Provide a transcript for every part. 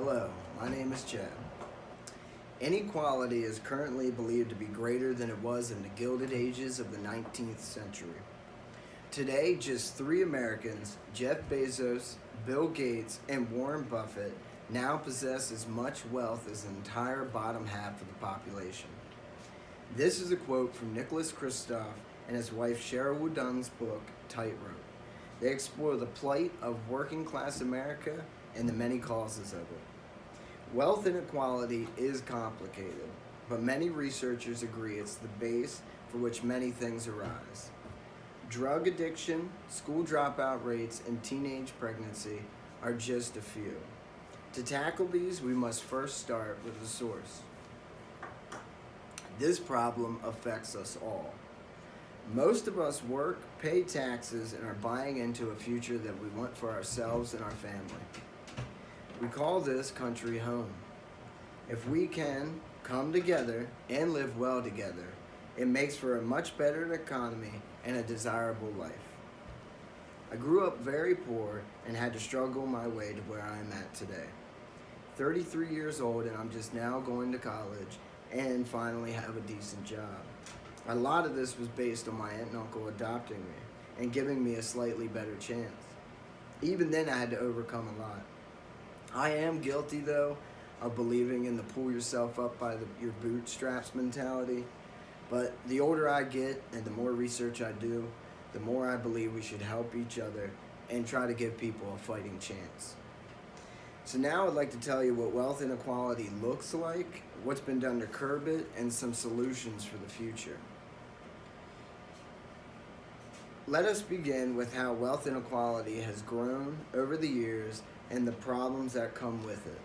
Hello, my name is Chad. Inequality is currently believed to be greater than it was in the Gilded Ages of the 19th century. Today, just three Americans, Jeff Bezos, Bill Gates, and Warren Buffett, now possess as much wealth as the entire bottom half of the population. This is a quote from Nicholas Kristof and his wife Cheryl Woodun's book, Tightrope. They explore the plight of working class America and the many causes of it. Wealth inequality is complicated, but many researchers agree it's the base for which many things arise. Drug addiction, school dropout rates, and teenage pregnancy are just a few. To tackle these, we must first start with the source. This problem affects us all. Most of us work, pay taxes, and are buying into a future that we want for ourselves and our family. We call this country home. If we can come together and live well together, it makes for a much better economy and a desirable life. I grew up very poor and had to struggle my way to where I am at today. 33 years old, and I'm just now going to college and finally have a decent job. A lot of this was based on my aunt and uncle adopting me and giving me a slightly better chance. Even then, I had to overcome a lot. I am guilty, though, of believing in the pull yourself up by your bootstraps mentality. But the older I get and the more research I do, the more I believe we should help each other and try to give people a fighting chance. So now I'd like to tell you what wealth inequality looks like, what's been done to curb it, and some solutions for the future. Let us begin with how wealth inequality has grown over the years and the problems that come with it.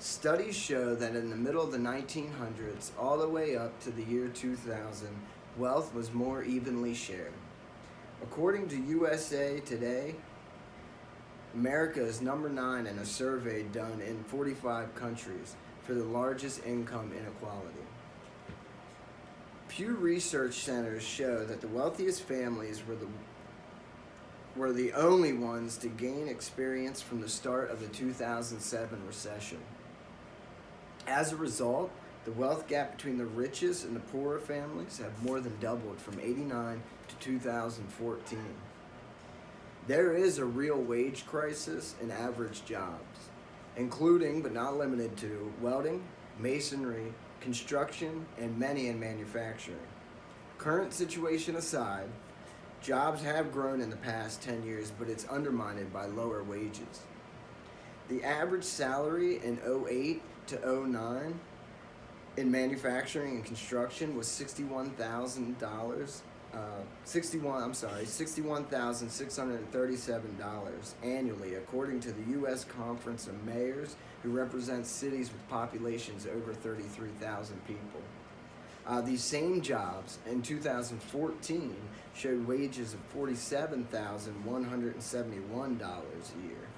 Studies show that in the middle of the 1900s, all the way up to the year 2000, wealth was more evenly shared. According to USA Today, America is number 9 in a survey done in 45 countries for the largest income inequality. Pew Research Centers show that the wealthiest families were the only ones to gain experience from the start of the 2007 recession. As a result, the wealth gap between the richest and the poorer families have more than doubled from '89 to 2014. There is a real wage crisis in average jobs, including but not limited to welding, masonry, construction, and many in manufacturing. Current situation aside, jobs have grown in the past 10 years, but it's undermined by lower wages. The average salary in '08 to '09 in manufacturing and construction was $61,637 annually, according to the U.S. Conference of Mayors, who represents cities with populations over 33,000 people. These same jobs in 2014 showed wages of $47,171 a year.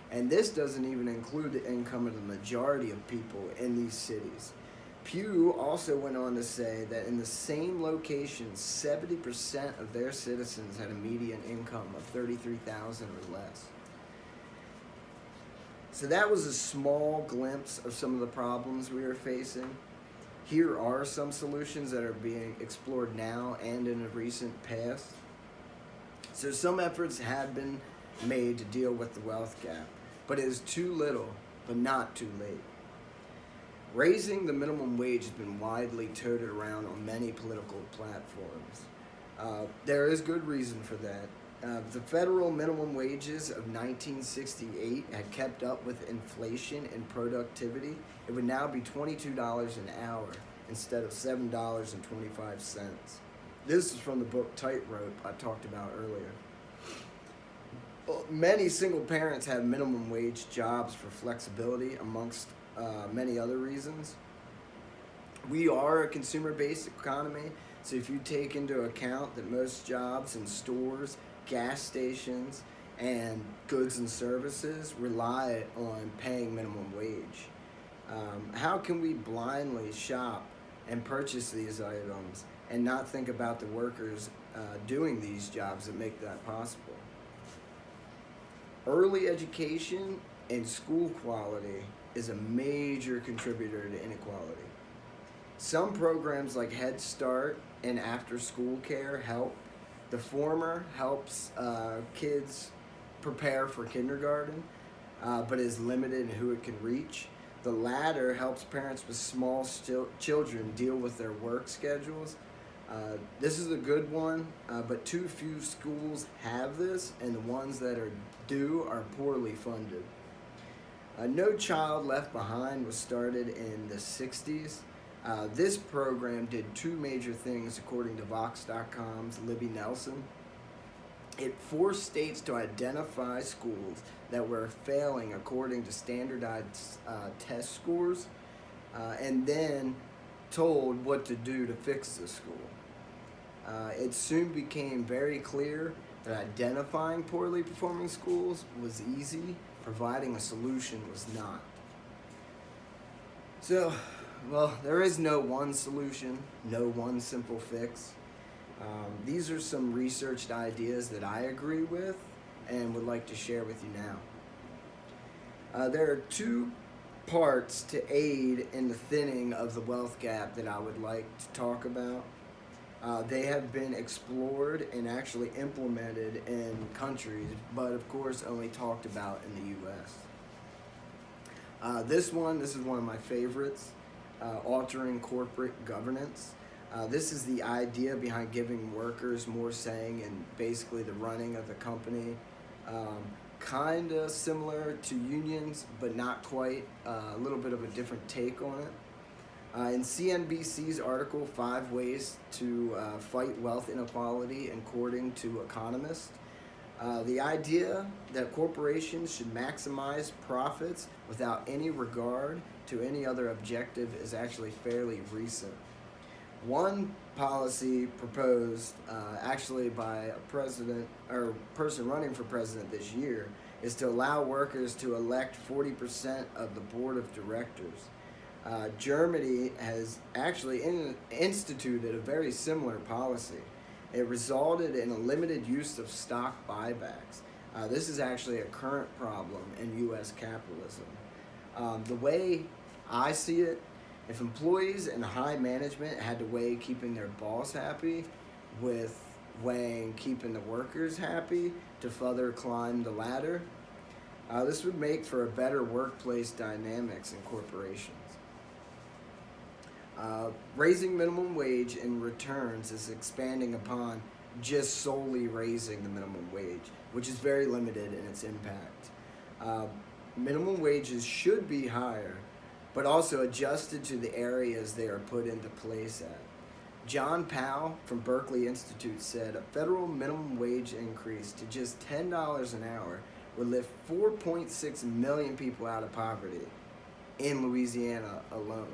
And this doesn't even include the income of the majority of people in these cities. Pew also went on to say that in the same locations, 70% of their citizens had a median income of $33,000 or less. So that was a small glimpse of some of the problems we are facing. Here are some solutions that are being explored now and in the recent past. So some efforts have been made to deal with the wealth gap, but it is too little, but not too late. Raising the minimum wage has been widely toted around on many political platforms. There is good reason for that. The federal minimum wages of 1968 had kept up with inflation and productivity. It would now be $22 an hour instead of $7.25. This is from the book Tightrope I talked about earlier. Many single parents have minimum wage jobs for flexibility, amongst many other reasons. We are a consumer-based economy, so if you take into account that most jobs in stores, gas stations, and goods and services rely on paying minimum wage, how can we blindly shop and purchase these items and not think about the workers doing these jobs that make that possible? Early education and school quality is a major contributor to inequality. Some programs like Head Start and after school care help. The former helps kids prepare for kindergarten, but is limited in who it can reach. The latter helps parents with small children deal with their work schedules. This is a good one, but too few schools have this, and the ones that do are poorly funded. No Child Left Behind was started in the 60s. This program did two major things, according to Vox.com's Libby Nelson. It forced states to identify schools that were failing according to standardized test scores, and then told what to do to fix the school. It soon became very clear that identifying poorly performing schools was easy, providing a solution was not. So, well, there is no one solution, no one simple fix. These are some researched ideas that I agree with and would like to share with you now. There are two parts to aid in the thinning of the wealth gap that I would like to talk about. They have been explored and actually implemented in countries, but of course only talked about in the U.S. This is one of my favorites, altering corporate governance. This is the idea behind giving workers more saying in basically the running of the company. Kind of similar to unions, but not quite. A little bit of a different take on it. In CNBC's article, 5 Ways to Fight Wealth Inequality, according to economists, the idea that corporations should maximize profits without any regard to any other objective is actually fairly recent. One policy proposed actually by a president or person running for president this year is to allow workers to elect 40% of the board of directors. Germany has actually instituted a very similar policy. It resulted in a limited use of stock buybacks. This is actually a current problem in U.S. capitalism. The way I see it, if employees and high management had to weigh keeping their boss happy with weighing keeping the workers happy to further climb the ladder, this would make for a better workplace dynamics in corporations. Raising minimum wage in returns is expanding upon just solely raising the minimum wage, which is very limited in its impact. Minimum wages should be higher, but also adjusted to the areas they are put into place at. John Powell from Berkeley Institute said a federal minimum wage increase to just $10 an hour would lift 4.6 million people out of poverty in Louisiana alone.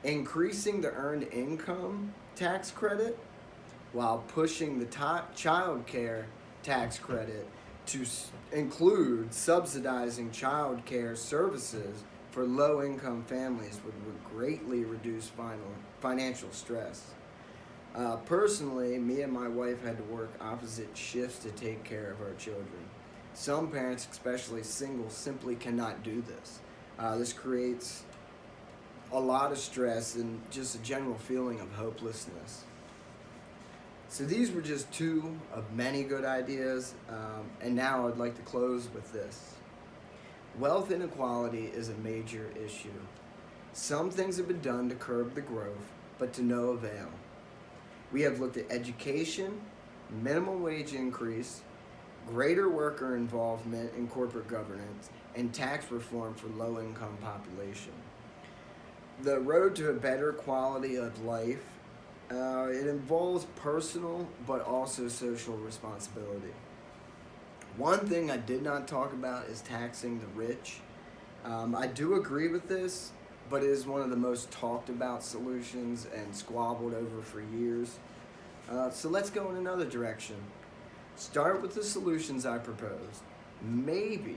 Increasing the earned income tax credit while pushing the child care tax credit to include subsidizing child care services for low-income families would greatly reduce financial stress. Personally, me and my wife had to work opposite shifts to take care of our children. Some parents, especially singles, simply cannot do this. This creates a lot of stress and just a general feeling of hopelessness. So these were just two of many good ideas, and now I'd like to close with this. Wealth inequality is a major issue. Some things have been done to curb the growth, but to no avail. We have looked at education, minimum wage increase, greater worker involvement in corporate governance, and tax reform for low-income population. The road to a better quality of life, it involves personal but also social responsibility. One thing I did not talk about is taxing the rich. I do agree with this, but it is one of the most talked about solutions and squabbled over for years. So let's go in another direction. Start with the solutions I proposed. Maybe,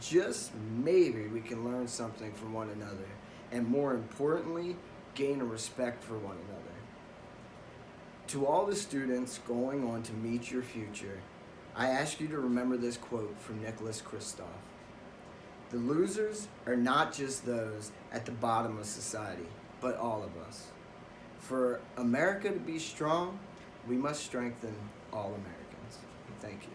just maybe, we can learn something from one another, and more importantly, gain a respect for one another. To all the students going on to meet your future, I ask you to remember this quote from Nicholas Kristof. The losers are not just those at the bottom of society, but all of us. For America to be strong, we must strengthen all Americans. Thank you.